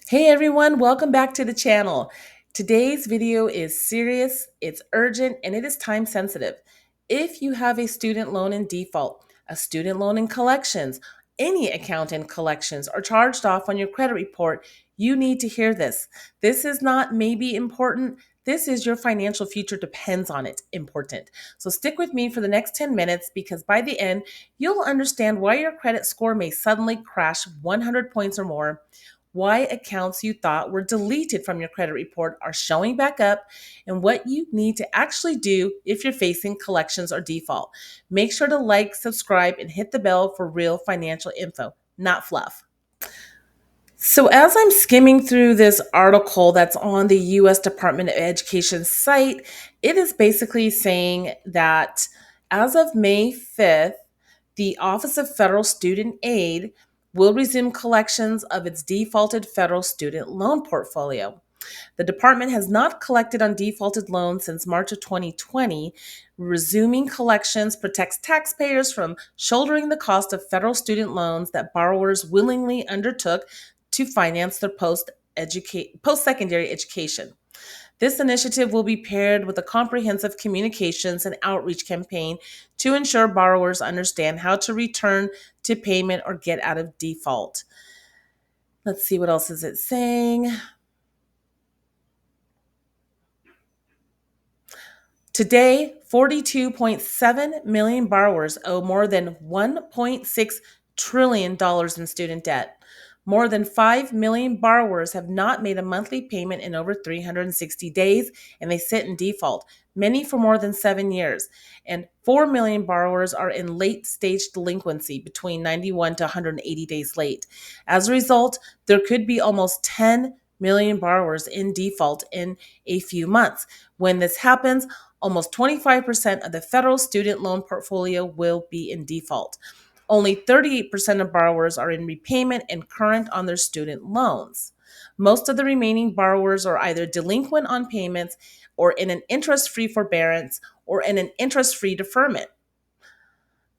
Hey everyone, welcome back to the channel. Today's video is serious, it's urgent, and it is time sensitive. If you have a student loan in default, a student loan in collections, any account in collections, or charged off on your credit report, you need to hear this. This is not maybe important. This is your financial future depends on it important. So stick with me for the next 10 minutes because by the end, you'll understand why your credit score may suddenly crash 100 points or more, why accounts you thought were deleted from your credit report are showing back up, and what you need to actually do if you're facing collections or default. Make sure to like, subscribe, and hit the bell for real financial info, not fluff. So, as I'm skimming through this article that's on the US Department of Education site, it is basically saying that as of May 5th, the Office of Federal Student Aid will resume collections of its defaulted federal student loan portfolio. The department has not collected on defaulted loans since March of 2020. Resuming collections protects taxpayers from shouldering the cost of federal student loans that borrowers willingly undertook to finance their post-secondary education. This initiative will be paired with a comprehensive communications and outreach campaign to ensure borrowers understand how to return to payment or get out of default. Let's see, what else is it saying? Today, 42.7 million borrowers owe more than $1.6 trillion in student debt. More than 5 million borrowers have not made a monthly payment in over 360 days, and they sit in default, many for more than 7 years. And 4 million borrowers are in late stage delinquency, between 91 to 180 days late. As a result, there could be almost 10 million borrowers in default in a few months. When this happens, almost 25% of the federal student loan portfolio will be in default. Only 38% of borrowers are in repayment and current on their student loans. Most of the remaining borrowers are either delinquent on payments or in an interest free forbearance or in an interest free deferment.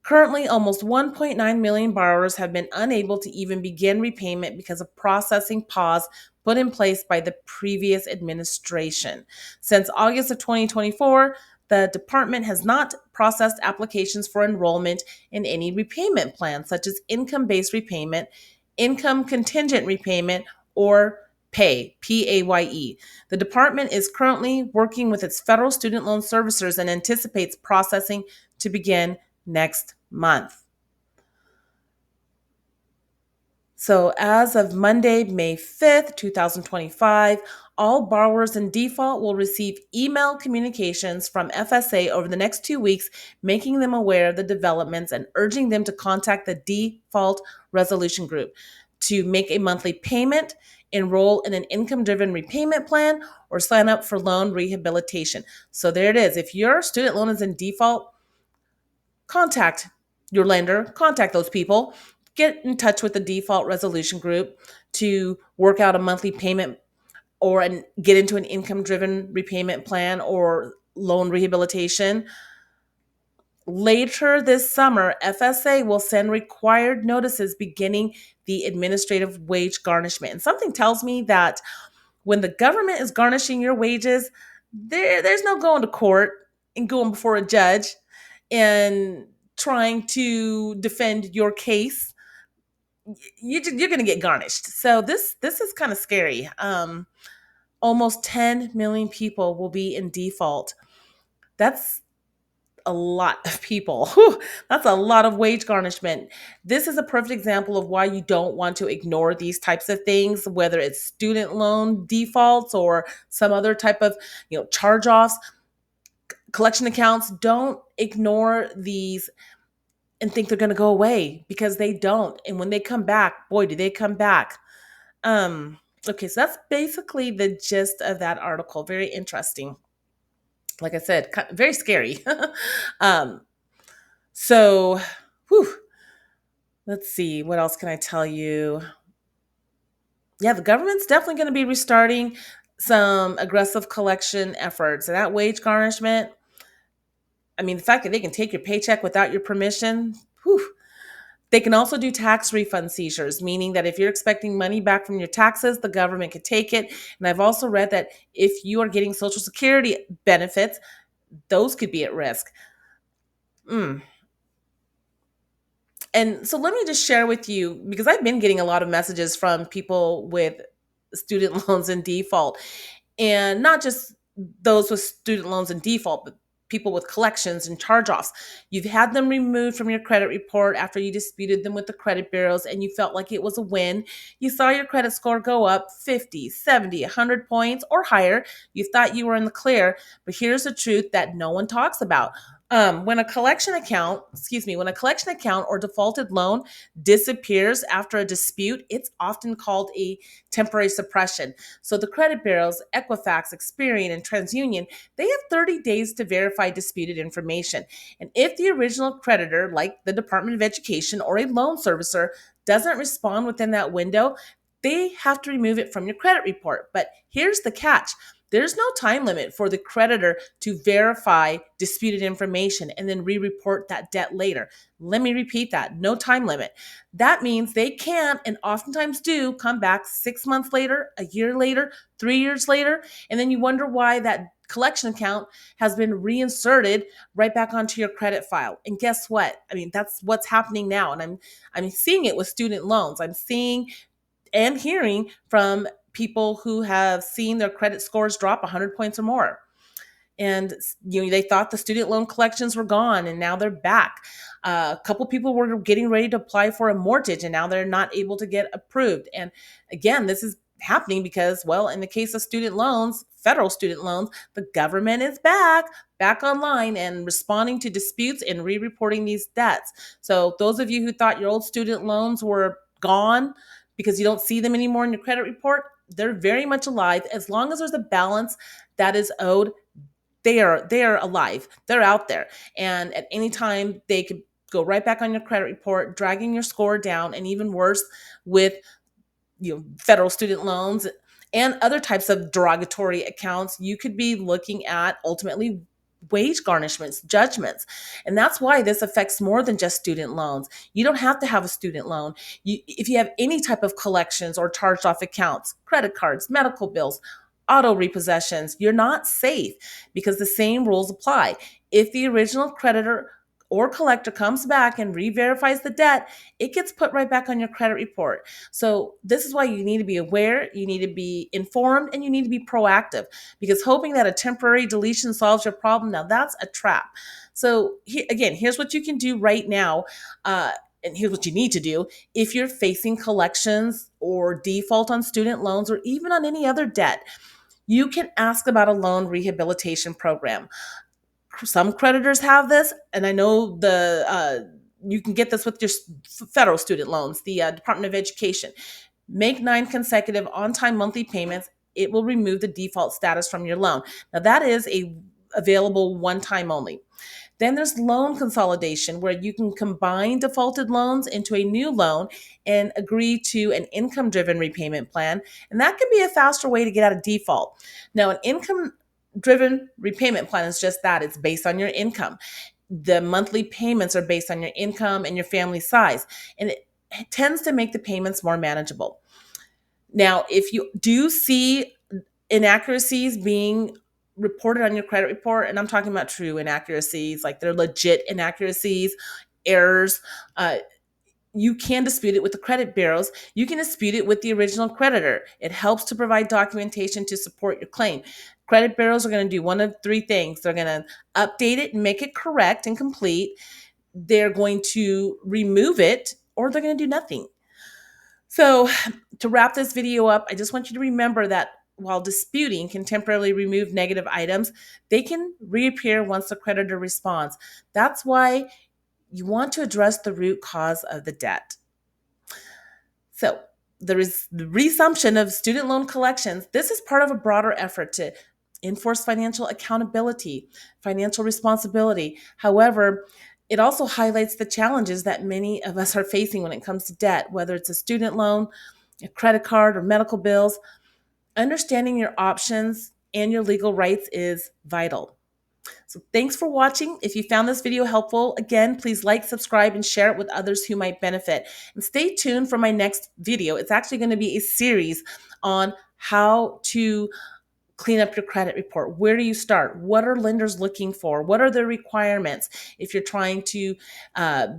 Currently, almost 1.9 million borrowers have been unable to even begin repayment because of processing pause put in place by the previous administration. Since August of 2024, the department has not processed applications for enrollment in any repayment plan, such as income based repayment, income contingent repayment, or PAYE. The department is currently working with its federal student loan servicers and anticipates processing to begin next month. So, as of Monday, May 5th, 2025, all borrowers in default will receive email communications from FSA over the next 2 weeks, making them aware of the developments and urging them to contact the default resolution group to make a monthly payment, enroll in an income driven repayment plan, or sign up for loan rehabilitation. So, there it is. If your student loan is in default, contact your lender, contact those people, get in touch with the default resolution group to work out a monthly payment or get into an income driven repayment plan or loan rehabilitation. Later this summer, FSA will send required notices beginning the administrative wage garnishment. And something tells me that when the government is garnishing your wages, there's no going to court and going before a judge and trying to defend your case. You're going to get garnished. So this is kind of scary. Almost 10 million people will be in default. That's a lot of people. Whew, that's a lot of wage garnishment. This is a perfect example of why you don't want to ignore these types of things, whether it's student loan defaults or some other type of, charge-offs, collection accounts. Don't ignore these and think they're going to go away, because they don't. And when they come back, boy, do they come back. Okay, so that's basically the gist of that article. Very interesting. Like I said, very scary. um, so, whew, let's see. What else can I tell you? Yeah, the government's definitely going to be restarting some aggressive collection efforts. And that wage garnishment, I mean, the fact that they can take your paycheck without your permission, whew, They can also do tax refund seizures, meaning that if you're expecting money back from your taxes, the government could take it. And I've also read that if you are getting Social Security benefits, those could be at risk. Mm. And so let me just share with you, because I've been getting a lot of messages from people with student loans in default, and not just those with student loans in default, but people with collections and charge-offs. You've had them removed from your credit report after you disputed them with the credit bureaus and you felt like it was a win. You saw your credit score go up 50, 70, 100 points or higher. You thought you were in the clear, but here's the truth that no one talks about. When a collection account or defaulted loan disappears after a dispute, it's often called a temporary suppression. So the credit bureaus, Equifax, Experian, and TransUnion, they have 30 days to verify disputed information. And if the original creditor, like the Department of Education or a loan servicer, doesn't respond within that window, they have to remove it from your credit report. But here's the catch. There's no time limit for the creditor to verify disputed information and then re-report that debt later. Let me repeat that. No time limit. That means they can, and oftentimes do, come back 6 months later, a year later, 3 years later, and then you wonder why that collection account has been reinserted right back onto your credit file. And guess what? I mean, that's what's happening now. And I'm seeing it with student loans. I'm seeing and hearing from people who have seen their credit scores drop 100 points or more. And they thought the student loan collections were gone and now they're back. A couple people were getting ready to apply for a mortgage and now they're not able to get approved. And again, this is happening because, well, in the case of student loans, federal student loans, the government is back online and responding to disputes and re-reporting these debts. So those of you who thought your old student loans were gone because you don't see them anymore in your credit report, they're very much alive. As long as there's a balance that is owed, they are alive. They're out there. And at any time they could go right back on your credit report, dragging your score down, and even worse with federal student loans and other types of derogatory accounts, you could be looking at ultimately wage garnishments, judgments. And that's why this affects more than just student loans. You don't have to have a student loan. If you have any type of collections or charged off accounts, credit cards, medical bills, auto repossessions, you're not safe because the same rules apply. If the original creditor or collector comes back and re-verifies the debt, it gets put right back on your credit report. So this is why you need to be aware, you need to be informed, and you need to be proactive, because hoping that a temporary deletion solves your problem, now that's a trap. So here's what you can do right now. And here's what you need to do if you're facing collections or default on student loans or even on any other debt. You can ask about a loan rehabilitation program. Some creditors have this, and I know you can get this with your federal student loans, the Department of Education. Make 9 consecutive on-time monthly payments. It will remove the default status from your loan. Now that is available one time only. Then there's loan consolidation, where you can combine defaulted loans into a new loan and agree to an income driven repayment plan. And that can be a faster way to get out of default. Now, an income driven repayment plan is just that, it's based on your income. The monthly payments are based on your income and your family size, and it tends to make the payments more manageable. Now, if you do see inaccuracies being reported on your credit report, and I'm talking about true inaccuracies, like they're legit inaccuracies, errors, you can dispute it with the credit bureaus. You can dispute it with the original creditor. It helps to provide documentation to support your claim. Credit bureaus are going to do one of three things. They're going to update it and make it correct and complete. They're going to remove it, or they're going to do nothing. So to wrap this video up, I just want you to remember that while disputing can temporarily remove negative items, they can reappear once the creditor responds. That's why you want to address the root cause of the debt. So the resumption of student loan collections. This is part of a broader effort to enforce financial accountability, financial responsibility. However, it also highlights the challenges that many of us are facing when it comes to debt, whether it's a student loan, a credit card, or medical bills. Understanding your options and your legal rights is vital. So thanks for watching. If you found this video helpful, again, please like, subscribe, and share it with others who might benefit. And stay tuned for my next video. It's actually going to be a series on how to clean up your credit report. Where do you start? What are lenders looking for? What are their requirements if you're trying to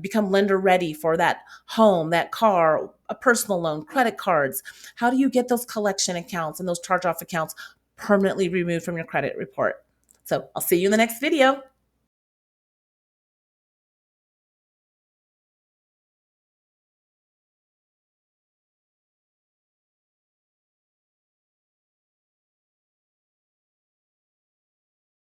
become lender ready for that home, that car, a personal loan, credit cards? How do you get those collection accounts and those charge-off accounts permanently removed from your credit report? So I'll see you in the next video.